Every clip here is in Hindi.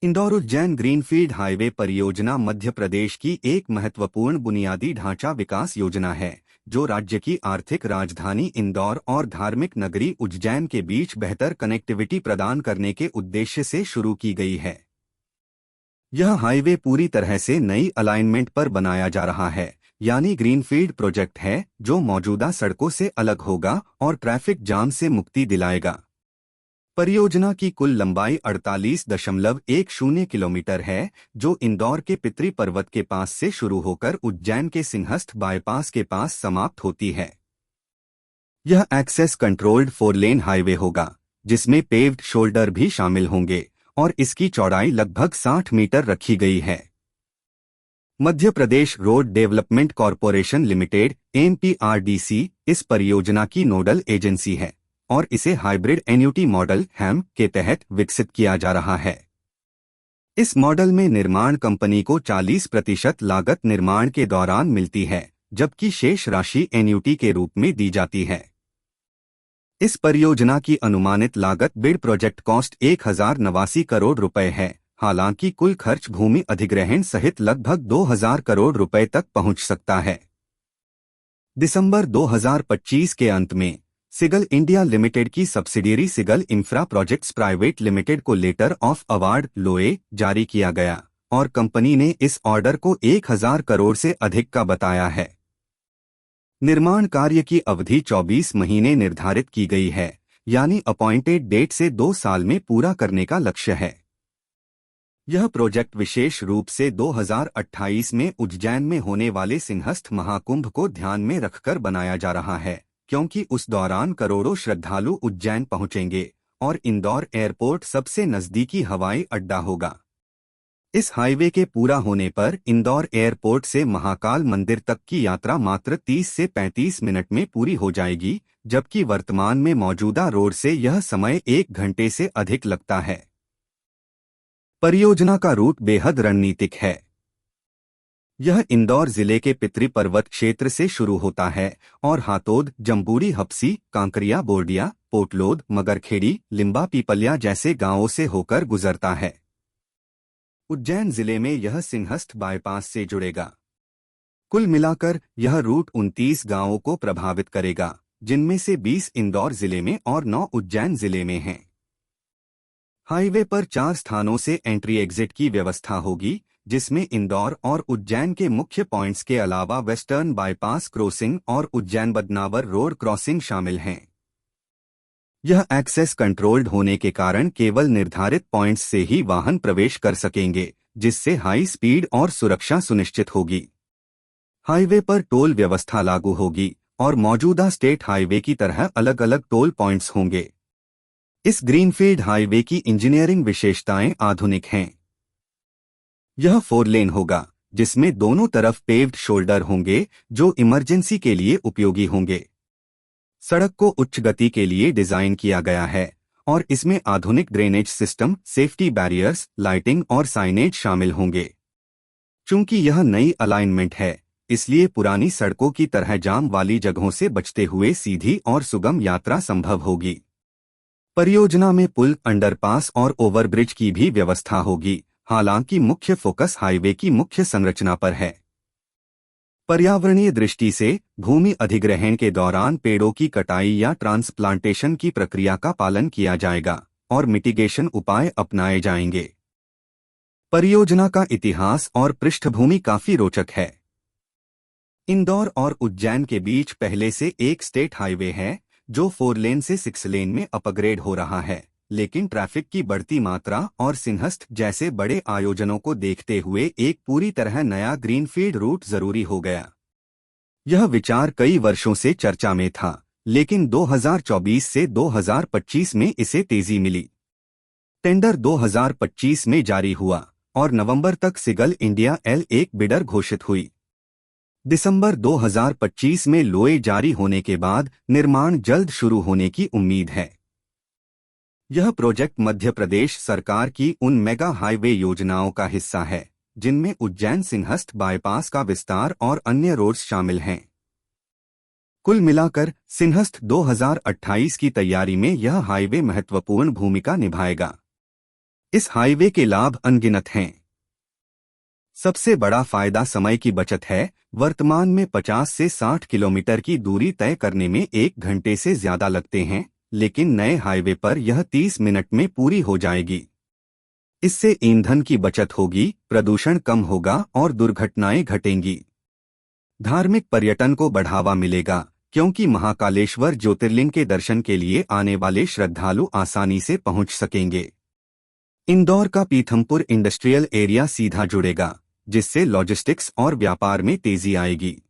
इंदौर उज्जैन ग्रीनफील्ड हाईवे परियोजना मध्य प्रदेश की एक महत्वपूर्ण बुनियादी ढांचा विकास योजना है जो राज्य की आर्थिक राजधानी इंदौर और धार्मिक नगरी उज्जैन के बीच बेहतर कनेक्टिविटी प्रदान करने के उद्देश्य से शुरू की गई है। यह हाईवे पूरी तरह से नई अलाइनमेंट पर बनाया जा रहा है, यानी ग्रीनफील्ड प्रोजेक्ट है जो मौजूदा सड़कों से अलग होगा और ट्रैफिक जाम से मुक्ति दिलाएगा। परियोजना की कुल लंबाई 48.10 किलोमीटर है, जो इंदौर के पितरी पर्वत के पास से शुरू होकर उज्जैन के सिंहस्थ बाईपास के पास समाप्त होती है। यह एक्सेस कंट्रोल्ड 4 लेन हाईवे होगा, जिसमें पेव्ड शोल्डर भी शामिल होंगे और इसकी चौड़ाई लगभग 60 मीटर रखी गई है। Madhya Pradesh road development corporation limited (MPRDC) इस परियोजना की नोडल एजेंसी है और इसे हाइब्रिड एन्युटी मॉडल (HAM) के तहत विकसित किया जा रहा है। इस मॉडल में निर्माण कंपनी को 40% लागत निर्माण के दौरान मिलती है, जबकि शेष राशि एन्युटी के रूप में दी जाती है। इस परियोजना की अनुमानित लागत बिड प्रोजेक्ट कॉस्ट 1089 करोड़ रुपए है, हालांकि कुल खर्च भूमि अधिग्रहण सहित लगभग 2000 करोड़ रुपए तक पहुंच सकता है। दिसंबर 2025 के अंत में सिगल इंडिया लिमिटेड की subsidiary Sigal infra projects private limited को लेटर ऑफ अवार्ड (LOA) जारी किया गया और कंपनी ने इस ऑर्डर को 1000 करोड़ से अधिक का बताया है। निर्माण कार्य की अवधि 24 महीने निर्धारित की गई है, यानी अपॉइंटेड डेट से 2 साल में पूरा करने का लक्ष्य है। यह प्रोजेक्ट विशेष रूप से 2028 में उज्जैन में होने वाले सिंहस्थ महाकुंभ को ध्यान में रखकर बनाया जा रहा है, क्योंकि उस दौरान करोड़ों श्रद्धालु उज्जैन पहुंचेंगे और इंदौर एयरपोर्ट सबसे नजदीकी हवाई अड्डा होगा। इस हाईवे के पूरा होने पर इंदौर एयरपोर्ट से महाकाल मंदिर तक की यात्रा मात्र 30 से 35 मिनट में पूरी हो जाएगी, जबकि वर्तमान में मौजूदा रोड से यह समय 1 घंटे से अधिक लगता है। परियोजना का रूट बेहद रणनीतिक है। यह इंदौर जिले के पितरी पर्वत क्षेत्र से शुरू होता है और हातोद, जम्बूरी, हपसी, कांकरिया, बोर्डिया, पोटलोद, मगरखेड़ी, लिम्बा, पीपलिया जैसे गांवों से होकर गुजरता है। उज्जैन जिले में यह सिंहस्थ बाईपास से जुड़ेगा। कुल मिलाकर यह रूट 29 गांवों को प्रभावित करेगा, जिनमें से 20 इंदौर जिले में और 9 उज्जैन जिले में हैं। हाईवे पर 4 स्थानों से एंट्री एग्जिट की व्यवस्था होगी, जिसमें इंदौर और उज्जैन के मुख्य पॉइंट्स के अलावा वेस्टर्न बाईपास क्रॉसिंग और उज्जैन बदनावर रोड क्रॉसिंग शामिल हैं। यह एक्सेस कंट्रोल्ड होने के कारण केवल निर्धारित पॉइंट्स से ही वाहन प्रवेश कर सकेंगे, जिससे हाई स्पीड और सुरक्षा सुनिश्चित होगी। हाईवे पर टोल व्यवस्था लागू होगी और मौजूदा स्टेट हाईवे की तरह अलग अलग टोल पॉइंट्स होंगे। इस ग्रीनफील्ड हाईवे की इंजीनियरिंग विशेषताएं आधुनिक हैं। यह 4 लेन होगा, जिसमें दोनों तरफ पेव्ड शोल्डर होंगे जो इमरजेंसी के लिए उपयोगी होंगे। सड़क को उच्च गति के लिए डिजाइन किया गया है और इसमें आधुनिक drainage system, safety barriers, lighting और साइनेज शामिल होंगे। चूंकि यह नई अलाइनमेंट है, इसलिए पुरानी सड़कों की तरह जाम वाली जगहों से बचते हुए सीधी और सुगम यात्रा संभव होगी। परियोजना में पुल, अंडरपास और ओवरब्रिज की भी व्यवस्था होगी, हालांकि मुख्य फोकस हाईवे की मुख्य संरचना पर है। पर्यावरणीय दृष्टि से भूमि अधिग्रहण के दौरान पेड़ों की कटाई या ट्रांसप्लांटेशन की प्रक्रिया का पालन किया जाएगा और मिटिगेशन उपाय अपनाए जाएंगे। परियोजना का इतिहास और पृष्ठभूमि काफी रोचक है। इंदौर और उज्जैन के बीच पहले से एक स्टेट हाईवे है जो 4 लेन से 6 लेन में अपग्रेड हो रहा है, लेकिन ट्रैफिक की बढ़ती मात्रा और सिंहस्थ जैसे बड़े आयोजनों को देखते हुए एक पूरी तरह नया ग्रीनफील्ड रूट जरूरी हो गया। यह विचार कई वर्षों से चर्चा में था, लेकिन 2024 से 2025 में इसे तेजी मिली। टेंडर 2025 में जारी हुआ और नवंबर तक सिगल इंडिया L1 बिडर घोषित हुई। दिसंबर 2025 में LOA जारी होने के बाद निर्माण जल्द शुरू होने की उम्मीद है। यह प्रोजेक्ट मध्य प्रदेश सरकार की उन मेगा हाईवे योजनाओं का हिस्सा है जिनमें उज्जैन सिंहस्थ बाईपास का विस्तार और अन्य रोड्स शामिल हैं। कुल मिलाकर सिंहस्थ 2028 की तैयारी में यह हाईवे महत्वपूर्ण भूमिका निभाएगा। इस हाईवे के लाभ अनगिनत हैं। सबसे बड़ा फायदा समय की बचत है। वर्तमान में 50 से 60 किलोमीटर की दूरी तय करने में 1 घंटे से ज्यादा लगते हैं, लेकिन नए हाईवे पर यह 30 मिनट में पूरी हो जाएगी। इससे ईंधन की बचत होगी, प्रदूषण कम होगा और दुर्घटनाएं घटेंगी। धार्मिक पर्यटन को बढ़ावा मिलेगा, क्योंकि महाकालेश्वर ज्योतिर्लिंग के दर्शन के लिए आने वाले श्रद्धालु आसानी से पहुंच सकेंगे। इंदौर का पीथमपुर इंडस्ट्रियल एरिया सीधा जुड़ेगा, जिससे लॉजिस्टिक्स और व्यापार में तेजी आएगी।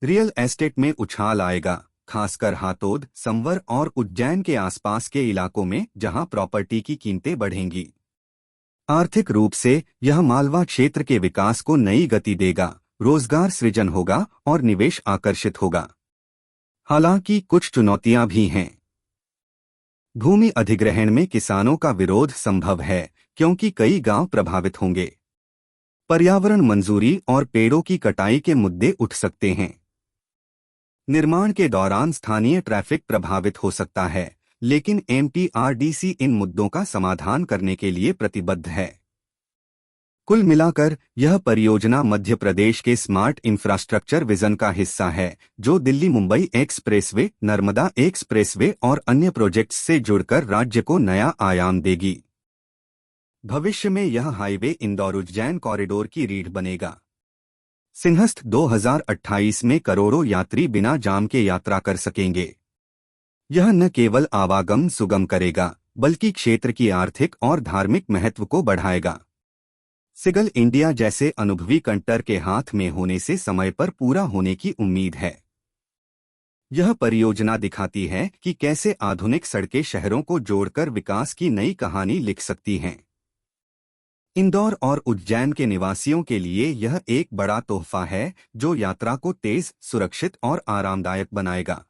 रियल एस्टेट में उछाल आएगा, खासकर हातोद, संवर और उज्जैन के आसपास के इलाकों में, जहां प्रॉपर्टी की कीमतें बढ़ेंगी। आर्थिक रूप से यह मालवा क्षेत्र के विकास को नई गति देगा, रोजगार सृजन होगा और निवेश आकर्षित होगा। हालांकि कुछ चुनौतियां भी हैं। भूमि अधिग्रहण में किसानों का विरोध संभव है, क्योंकि कई गांव प्रभावित होंगे। पर्यावरण मंजूरी और पेड़ों की कटाई के मुद्दे उठ सकते हैं। निर्माण के दौरान स्थानीय ट्रैफिक प्रभावित हो सकता है, लेकिन एमपीआरडीसी इन मुद्दों का समाधान करने के लिए प्रतिबद्ध है। कुल मिलाकर यह परियोजना मध्य प्रदेश के स्मार्ट इंफ्रास्ट्रक्चर विजन का हिस्सा है, जो दिल्ली मुंबई एक्सप्रेसवे, नर्मदा एक्सप्रेसवे और अन्य प्रोजेक्ट्स से जुड़कर राज्य को नया आयाम देगी। भविष्य में यह हाईवे इंदौर उज्जैन कॉरिडोर की रीढ़ बनेगा। सिंहस्थ 2028 में करोड़ों यात्री बिना जाम के यात्रा कर सकेंगे। यह न केवल आवागमन सुगम करेगा, बल्कि क्षेत्र की आर्थिक और धार्मिक महत्व को बढ़ाएगा। सिगल इंडिया जैसे अनुभवी कंटर के हाथ में होने से समय पर पूरा होने की उम्मीद है। यह परियोजना दिखाती है कि कैसे आधुनिक सड़कें शहरों को जोड़कर विकास की नई कहानी लिख सकती हैं। इंदौर और उज्जैन के निवासियों के लिए यह एक बड़ा तोहफा है, जो यात्रा को तेज, सुरक्षित और आरामदायक बनाएगा।